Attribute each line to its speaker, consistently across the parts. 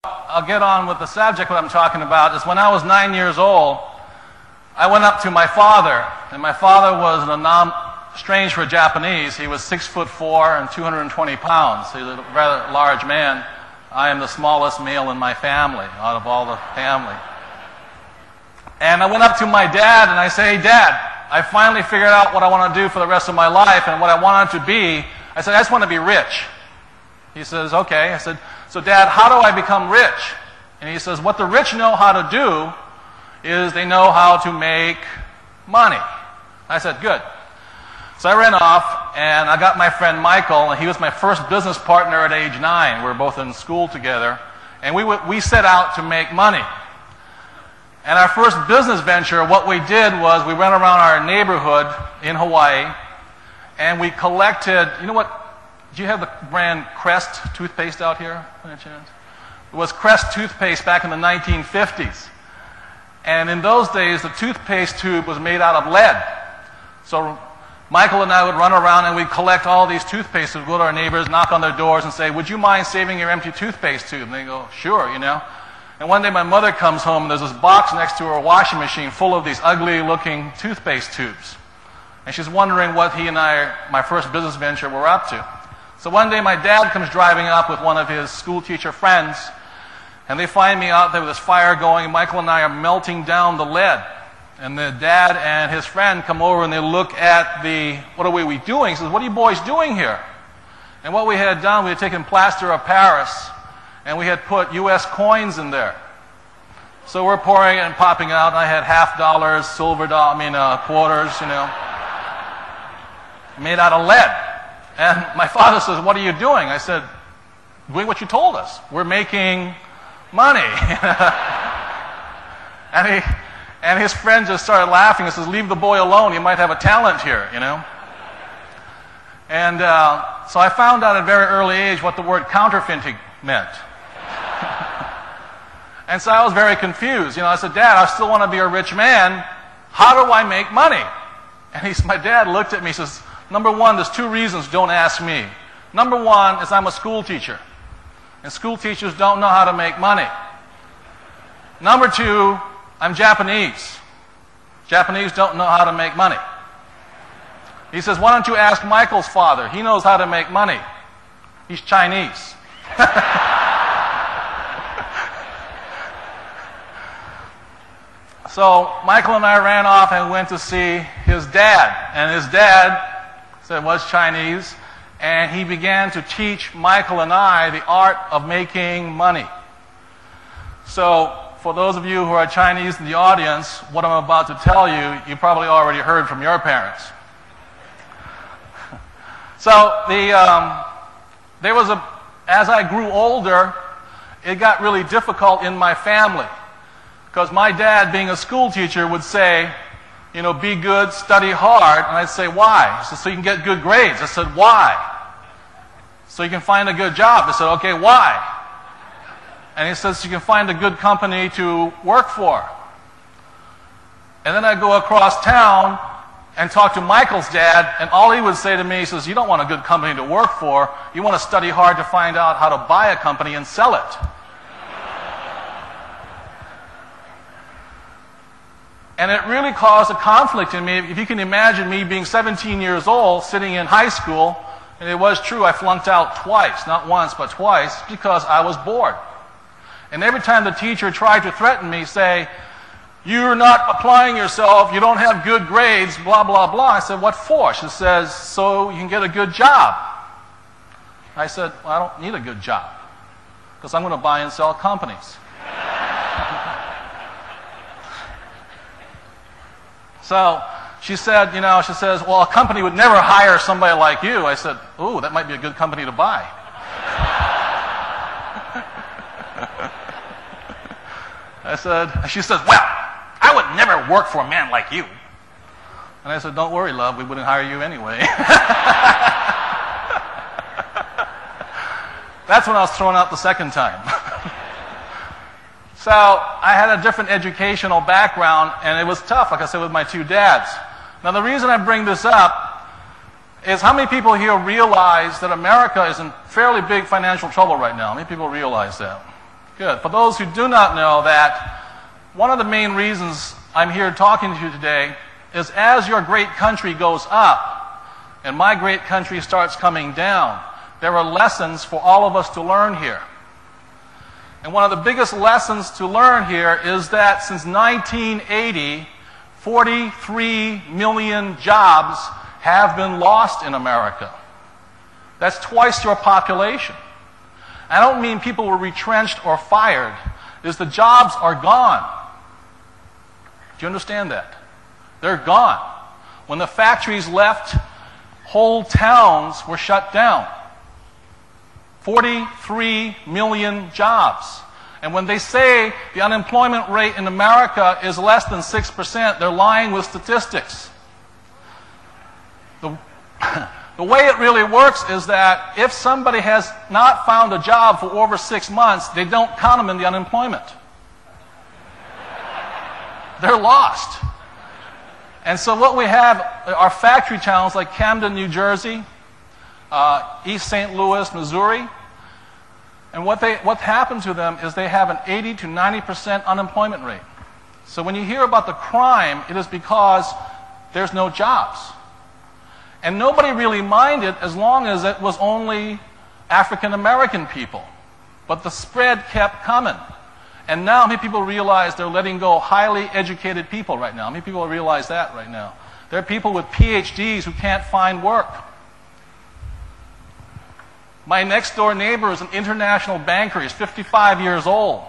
Speaker 1: I'll get on with the subject. What I'm talking about is when I was 9 years old, I went up to my father, and my father was strange for a Japanese. He was 6'4" and 220 pounds. He's a rather large man. I am the smallest male in my family, out of all the family. And I went up to my dad and I say, "Hey, Dad, I finally figured out what I want to do for the rest of my life and what I wanted to be." I said, "I just want to be rich." He says, "Okay." I said, "So Dad, how do I become rich?" And he says, "What the rich know how to do is they know how to make money." I said, "Good." So I ran off and I got my friend Michael, and he was my first business partner at age 9. We were both in school together. And we set out to make money. And our first business venture, what we did was we went around our neighborhood in Hawaii and we collected, you know what, do you have the brand Crest toothpaste out here by any chance? It was Crest toothpaste back in the 1950s. And in those days, the toothpaste tube was made out of lead. So Michael and I would run around and we'd collect all these toothpastes. We'd go to our neighbors, knock on their doors and say, "Would you mind saving your empty toothpaste tube?" And they go, "Sure," you know. And one day my mother comes home and there's this box next to her washing machine full of these ugly-looking toothpaste tubes. And she's wondering what he and I, my first business venture, were up to. So one day my dad comes driving up with one of his school teacher friends, and they find me out there with this fire going, and Michael and I are melting down the lead. And the dad and his friend come over and they look at what are we doing? He says, "What are you boys doing here?" And what we had done, we had taken plaster of Paris and we had put U.S. coins in there. So we're pouring it and popping out, and I had $50, silver quarters, you know, made out of lead. And my father says, "What are you doing?" I said, "Doing what you told us. We're making money." And his friend just started laughing and says, "Leave the boy alone. He might have a talent here, you know." And so I found out at a very early age what the word counterfeiting meant. And so I was very confused. You know, I said, "Dad, I still want to be a rich man. How do I make money?" And my dad looked at me and says, "Number one, there's 2 reasons, don't ask me. Number one is I'm a school teacher. And school teachers don't know how to make money. Number 2, I'm Japanese. Japanese don't know how to make money." He says, "Why don't you ask Michael's father? He knows how to make money. He's Chinese." So Michael and I ran off and went to see his dad. And his dad was Chinese, and he began to teach Michael and I the art of making money. So for those of you who are Chinese in the audience, what I'm about to tell you, you probably already heard from your parents. So as I grew older, it got really difficult in my family. Because my dad, being a school teacher, would say, you know, "Be good, study hard." And I'd say, "Why?" He said, "So you can get good grades." I said, "Why?" "So you can find a good job." I said, "Okay, why?" And he says, "So you can find a good company to work for." And then I'd go across town and talk to Michael's dad, and all he would say to me, he says, "You don't want a good company to work for. You want to study hard to find out how to buy a company and sell it." And it really caused a conflict in me. If you can imagine me being 17 years old, sitting in high school, and it was true, I flunked out twice, not once, but twice, because I was bored. And every time the teacher tried to threaten me, say, "You're not applying yourself, you don't have good grades, blah, blah, blah." I said, "What for?" She says, "So you can get a good job." I said, "Well, I don't need a good job, because I'm going to buy and sell companies." So she said, "Well, a company would never hire somebody like you." I said, "Ooh, that might be a good company to buy." She says, "Well, I would never work for a man like you." And I said, "Don't worry, love, we wouldn't hire you anyway." That's when I was thrown out the second time. So I had a different educational background, and it was tough, like I said, with my 2 dads. Now the reason I bring this up is how many people here realize that America is in fairly big financial trouble right now? How many people realize that? Good. For those who do not know that, one of the main reasons I'm here talking to you today is as your great country goes up and my great country starts coming down, there are lessons for all of us to learn here. And one of the biggest lessons to learn here is that since 1980, 43 million jobs have been lost in America. That's twice your population. I don't mean people were retrenched or fired. It's the jobs are gone. Do you understand that? They're gone. When the factories left, whole towns were shut down. 43 million jobs. And when they say the unemployment rate in America is less than 6%, they're lying with statistics. The way it really works is that if somebody has not found a job for over 6 months, they don't count them in the unemployment. They're lost. And so what we have are factory towns like Camden, New Jersey, East St. Louis, Missouri. And what happened to them is they have an 80 to 90% unemployment rate. So when you hear about the crime, it is because there's no jobs. And nobody really minded as long as it was only African American people. But the spread kept coming. And now many people realize they're letting go highly educated people right now. Many people realize that right now. There are people with PhDs who can't find work. My next door neighbor is an international banker. He's 55 years old.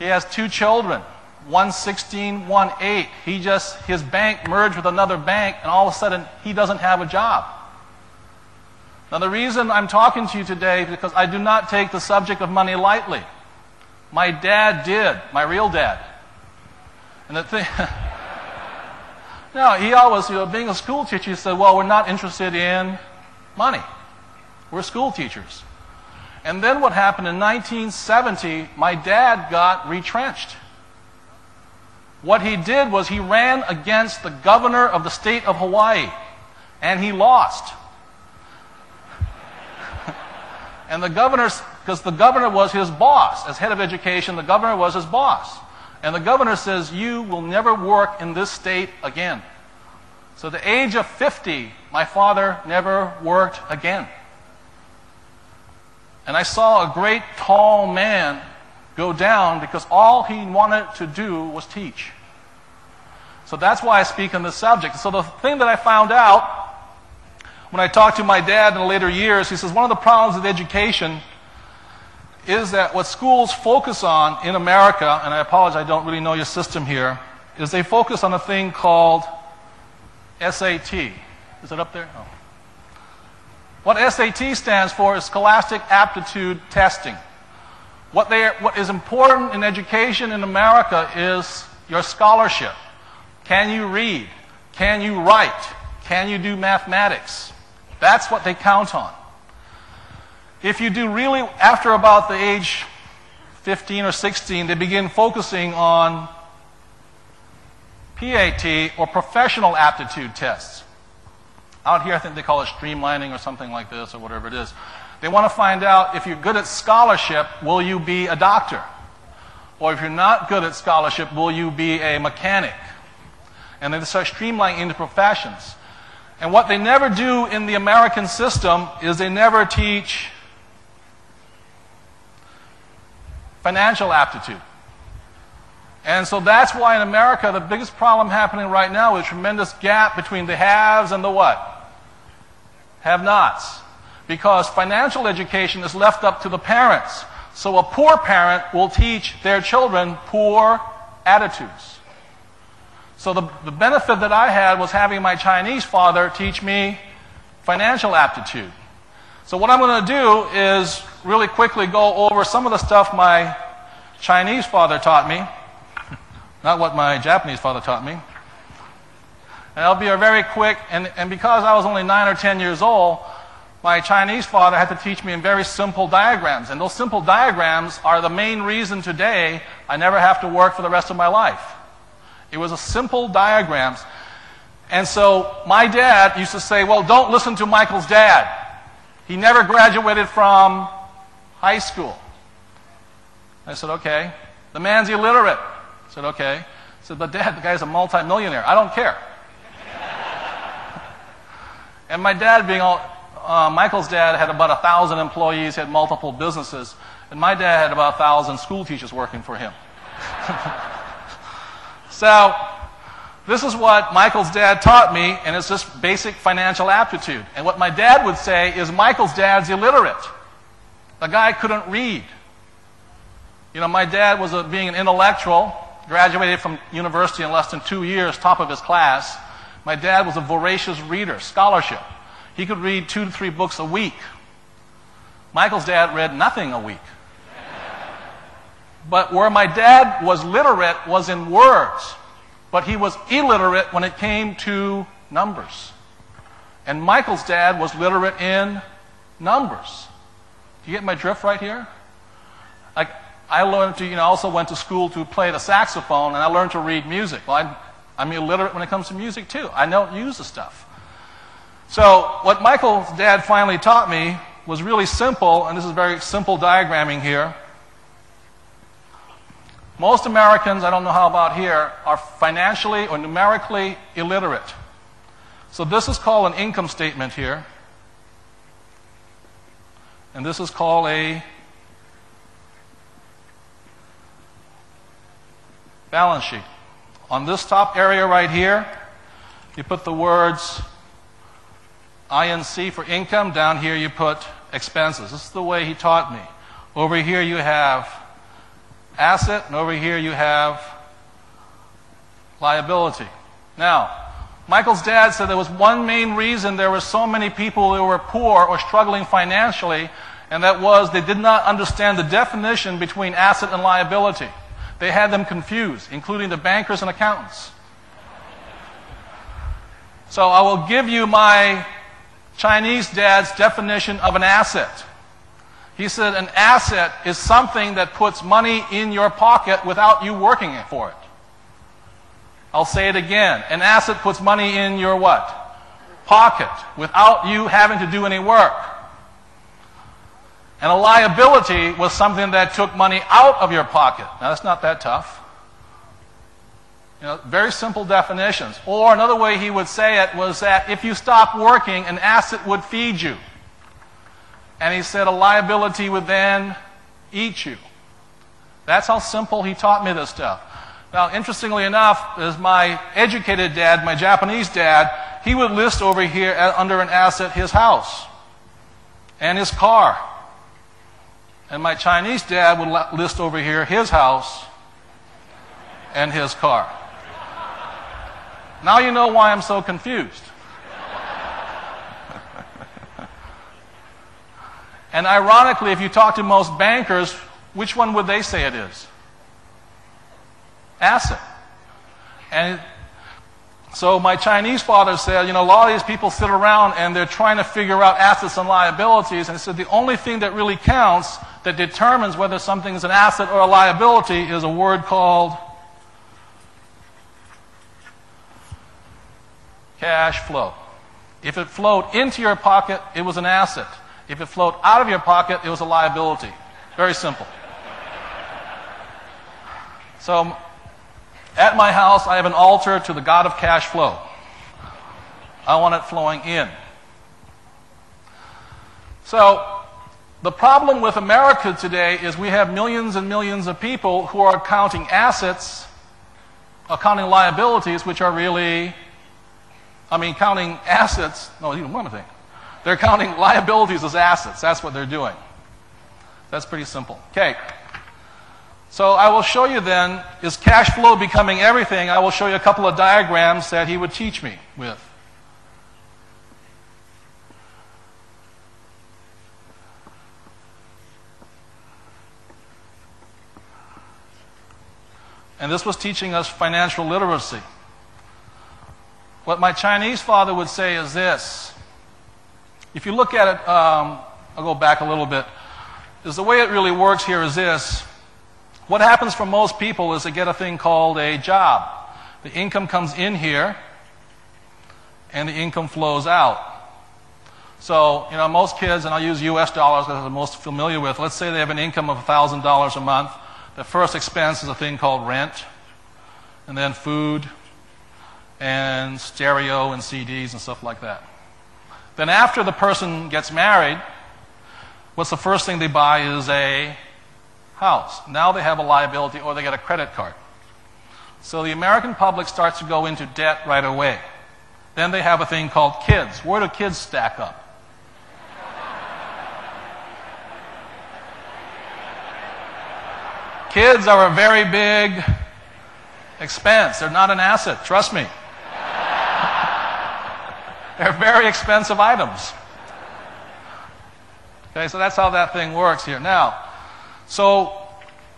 Speaker 1: He has 2 children. One 16, one 8. His bank merged with another bank, and all of a sudden, he doesn't have a job. Now, the reason I'm talking to you today is because I do not take the subject of money lightly. My dad did, my real dad. And the thing, no, he always, being a school teacher, he said, well, we're not interested in money. We're school teachers. And then what happened in 1970, my dad got retrenched. What he did was he ran against the governor of the state of Hawaii, and he lost. And the because the governor was his boss. As head of education, the governor was his boss. And the governor says, you will never work in this state again. So at the age of 50, my father never worked again. And I saw a great tall man go down because all he wanted to do was teach. So that's why I speak on this subject. So the thing that I found out when I talked to my dad in the later years, he says one of the problems with education is that what schools focus on in America, and I apologize, I don't really know your system here, is they focus on a thing called SAT. Is it up there? Oh. What SAT stands for is Scholastic Aptitude Testing. What is important in education in America is your scholarship. Can you read? Can you write? Can you do mathematics? That's what they count on. If you do really, after about the age 15 or 16, they begin focusing on PAT or professional aptitude tests. Out here, I think they call it streamlining or something like this or whatever it is. They want to find out if you're good at scholarship, will you be a doctor? Or if you're not good at scholarship, will you be a mechanic? And they start streamlining into professions. And what they never do in the American system is they never teach financial aptitude. And so that's why in America, the biggest problem happening right now is a tremendous gap between the haves and the what? Have-nots. Because financial education is left up to the parents. So a poor parent will teach their children poor attitudes. So the benefit that I had was having my Chinese father teach me financial aptitude. So what I'm going to do is really quickly go over some of the stuff my Chinese father taught me. Not what my Japanese father taught me. And I'll be very quick, and because I was only 9 or 10 years old, my Chinese father had to teach me in very simple diagrams. And those simple diagrams are the main reason today I never have to work for the rest of my life. It was a simple diagrams. And so my dad used to say, well, don't listen to Michael's dad. He never graduated from high school. I said, okay. The man's illiterate. I said, okay. I said, but Dad, the guy's a multi-millionaire. I don't care. And my dad being Michael's dad had about 1,000 employees, had multiple businesses, and my dad had about 1,000 school teachers working for him. So, this is what Michael's dad taught me, and it's just basic financial aptitude. And what my dad would say is Michael's dad's illiterate. The guy couldn't read. You know, my dad was being an intellectual, graduated from university in less than 2 years, top of his class. My dad was a voracious reader, scholarship. He could read 2 to 3 books a week. Michael's dad read nothing a week. But where my dad was literate was in words, but he was illiterate when it came to numbers. And Michael's dad was literate in numbers. Do you get my drift right here? Like, I learned to, also went to school to play the saxophone, and I learned to read music. Well, I'm illiterate when it comes to music too. I don't use the stuff. So what Michael's dad finally taught me was really simple, and this is very simple diagramming here. Most Americans, I don't know how about here, are financially or numerically illiterate. So this is called an income statement here. And this is called a balance sheet. On this top area right here, you put the words INC for income. Down here you put expenses. This is the way he taught me. Over here you have asset, and over here you have liability. Now, Michael's dad said there was one main reason there were so many people who were poor or struggling financially, and that was they did not understand the definition between asset and liability. They had them confused, including the bankers and accountants. So I will give you my Chinese dad's definition of an asset. He said an asset is something that puts money in your pocket without you working for it. I'll say it again. An asset puts money in your what? Pocket, without you having to do any work. And a liability was something that took money out of your pocket. Now, that's not that tough. Very simple definitions. Or another way he would say it was that if you stopped working, an asset would feed you. And he said a liability would then eat you. That's how simple he taught me this stuff. Now, interestingly enough, as my educated dad, my Japanese dad, he would list over here under an asset his house and his car. And my Chinese dad would list over here his house and his car. Now you know why I'm so confused. And ironically, if you talk to most bankers, which one would they say it is? Asset. And so my Chinese father said, a lot of these people sit around and they're trying to figure out assets and liabilities. And he said the only thing that really counts, that determines whether something is an asset or a liability, is a word called cash flow. If it flowed into your pocket, it was an asset. If it flowed out of your pocket, it was a liability. Very simple. So, at my house, I have an altar to the God of cash flow. I want it flowing in. So, the problem with America today is we have millions and millions of people who are counting assets, counting liabilities, which are really, counting assets. No, even one thing. They're counting liabilities as assets. That's what they're doing. That's pretty simple. Okay. So I will show you then, is cash flow becoming everything? I will show you a couple of diagrams that he would teach me with. And this was teaching us financial literacy. What my Chinese father would say is this. If you look at it, I'll go back a little bit, is the way it really works here is this. What happens for most people is they get a thing called a job. The income comes in here, and the income flows out. So, most kids, and I'll use US dollars because I'm most familiar with, let's say they have an income of $1,000 a month. The first expense is a thing called rent, and then food, and stereo and CDs and stuff like that. Then after the person gets married, what's the first thing they buy is a house. Now they have a liability, or they get a credit card. So the American public starts to go into debt right away. Then they have a thing called kids. Where do kids stack up? Kids are a very big expense. They're not an asset, trust me. They're very expensive items. Okay, so that's how that thing works here. Now, so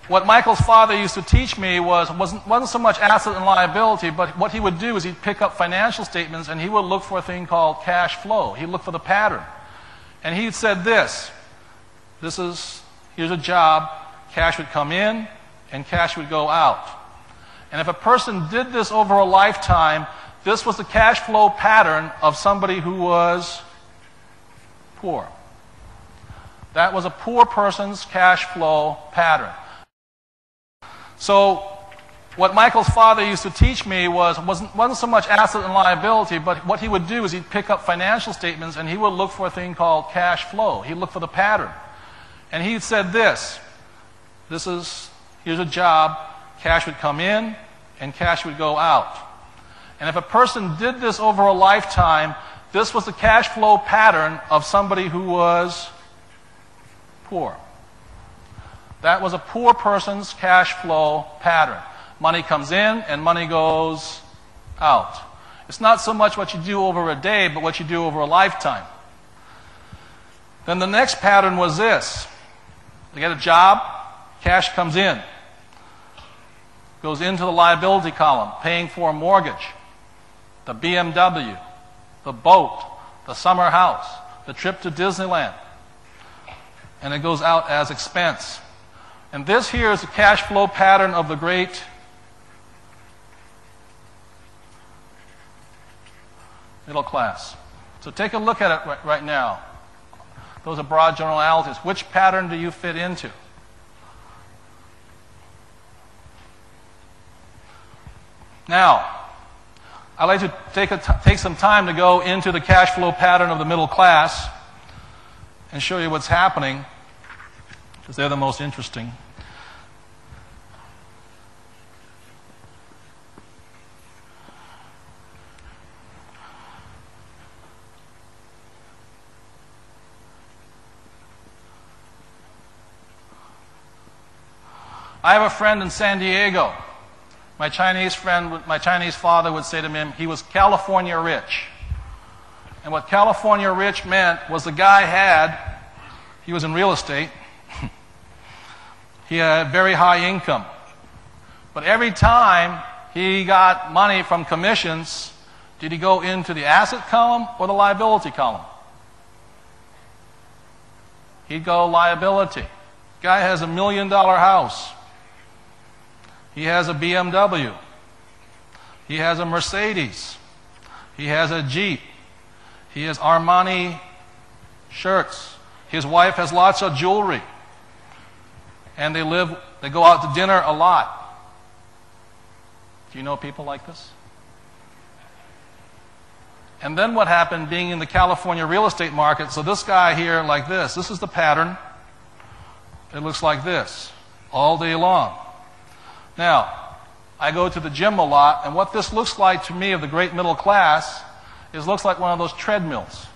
Speaker 1: what Michael's father used to teach me wasn't so much asset and liability, but what he would do is he'd pick up financial statements and he would look for a thing called cash flow. He'd look for the pattern. And he said this, here's a job, cash would come in and cash would go out. And if a person did this over a lifetime, this was the cash flow pattern of somebody who was poor. That was a poor person's cash flow pattern. So what Michael's father used to teach me wasn't so much asset and liability, but what he would do is he'd pick up financial statements and he would look for a thing called cash flow. He'd look for the pattern. And he said this, here's a job, cash would come in and cash would go out. And if a person did this over a lifetime, this was the cash flow pattern of somebody who was poor. That was a poor person's cash flow pattern. Money comes in and money goes out. It's not so much what you do over a day, but what you do over a lifetime. Then the next pattern was this. You get a job, cash comes in. Goes into the liability column, paying for a mortgage, the BMW, the boat, the summer house, the trip to Disneyland. And it goes out as expense. And this here is the cash flow pattern of the great middle class. So take a look at it right now. Those are broad generalities. Which pattern do you fit into? Now, I'd like to take some time to go into the cash flow pattern of the middle class and show you what's happening, because they're the most interesting. I have a friend in San Diego. My Chinese father would say to him, he was California rich. And what California rich meant was the guy he was in real estate, he had very high income. But every time he got money from commissions, did he go into the asset column or the liability column? He'd go liability. Guy has $1 million house. He has a BMW. He has a Mercedes. He has a Jeep. He has Armani shirts. His wife has lots of jewelry. And they go out to dinner a lot. Do you know people like this? And then what happened being in the California real estate market, so this guy here like this is the pattern. It looks like this all day long. Now, I go to the gym a lot, and what this looks like to me of the great middle class looks like one of those treadmills.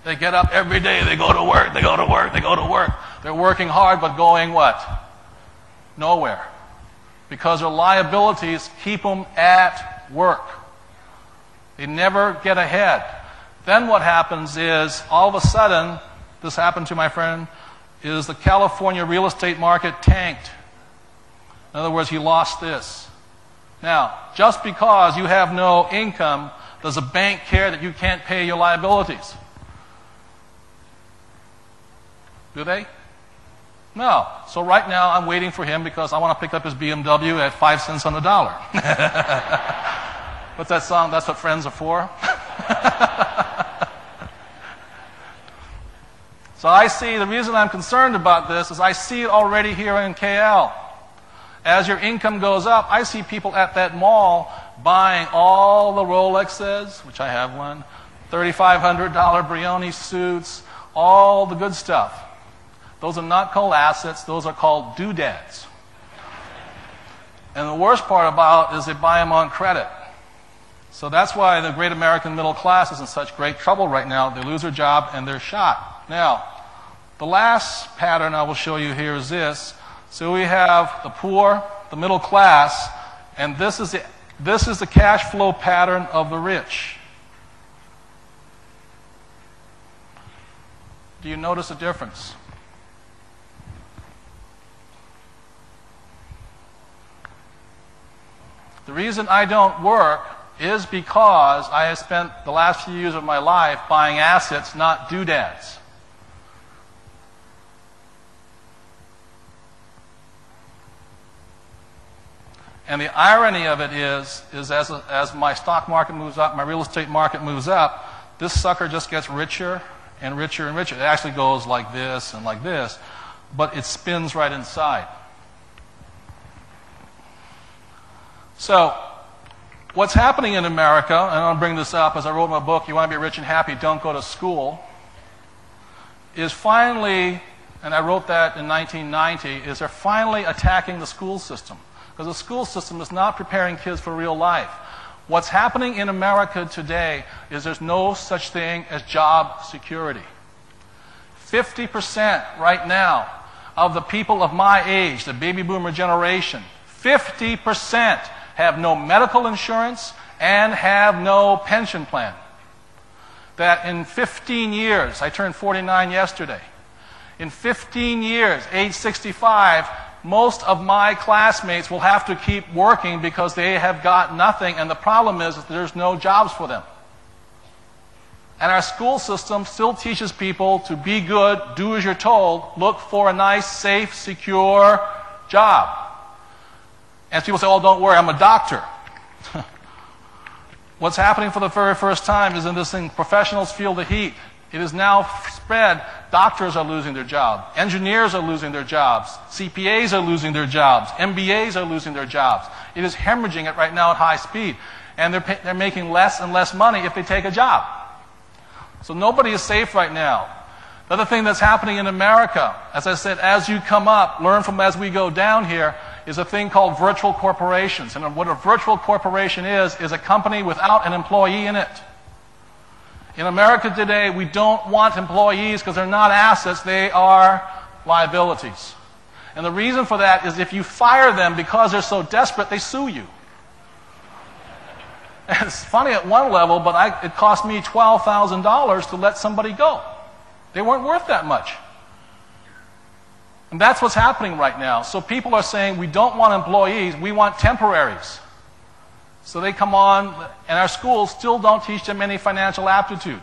Speaker 1: They get up every day, they go to work, they go to work, they go to work. They're working hard, but going what? Nowhere. Because their liabilities keep them at work. They never get ahead. Then what happens is, all of a sudden, this happened to my friend, is the California real estate market tanked. In other words, he lost this. Now, just because you have no income, does a bank care that you can't pay your liabilities? Do they? No. So right now, I'm waiting for him because I want to pick up his BMW at 5 cents on the dollar. What's that song? That's what friends are for? So I see, the reason I'm concerned about this is I see it already here in KL. as your income goes up, I see people at that mall buying all the Rolexes, which I have one, $3,500 Brioni suits, all the good stuff. Those are not called assets, those are called doodads. And the worst part about it is they buy them on credit. So that's why the great American middle class is in such great trouble right now. They lose their job and they're shot. Now, the last pattern I will show you here is this. So we have the poor, the middle class, and this is the cash flow pattern of the rich. Do you notice a difference? The reason I don't work is because I have spent the last few years of my life buying assets, not doodads. And the irony of it is as my stock market moves up, my real estate market moves up, this sucker just gets richer and richer and richer. It actually goes like this and like this, but it spins right inside. So, what's happening in America, and I'll bring this up as I wrote in my book, You Want to Be Rich and Happy, Don't Go to School, is finally, and I wrote that in 1990, is they're finally attacking the school system. Because the school system is not preparing kids for real life. What's happening in America today is there's no such thing as job security. 50% right now of the people of my age, the baby boomer generation, 50% have no medical insurance and have no pension plan. That in 15 years, I turned 49 yesterday, in 15 years, age 65, most of my classmates will have to keep working because they have got nothing, and the problem is that there's no jobs for them. And our school system still teaches people to be good, do as you're told, look for a nice, safe, secure job. And people say, oh, don't worry, I'm a doctor. What's happening for the very first time is in this thing, professionals feel the heat. It is now spread. Doctors are losing their jobs. Engineers are losing their jobs. CPAs are losing their jobs. MBAs are losing their jobs. It is hemorrhaging it right now at high speed. And they're making less and less money if they take a job. So nobody is safe right now. The other thing that's happening in America, as I said, as you come up, learn from as we go down here, is a thing called virtual corporations. And what a virtual corporation is a company without an employee in it. In America today, we don't want employees because they're not assets, they are liabilities. And the reason for that is if you fire them because they're so desperate, they sue you. And it's funny at one level, but it cost me $12,000 to let somebody go. They weren't worth that much. And that's what's happening right now. So people are saying, we don't want employees, we want temporaries. So they come on, and our schools still don't teach them any financial aptitude.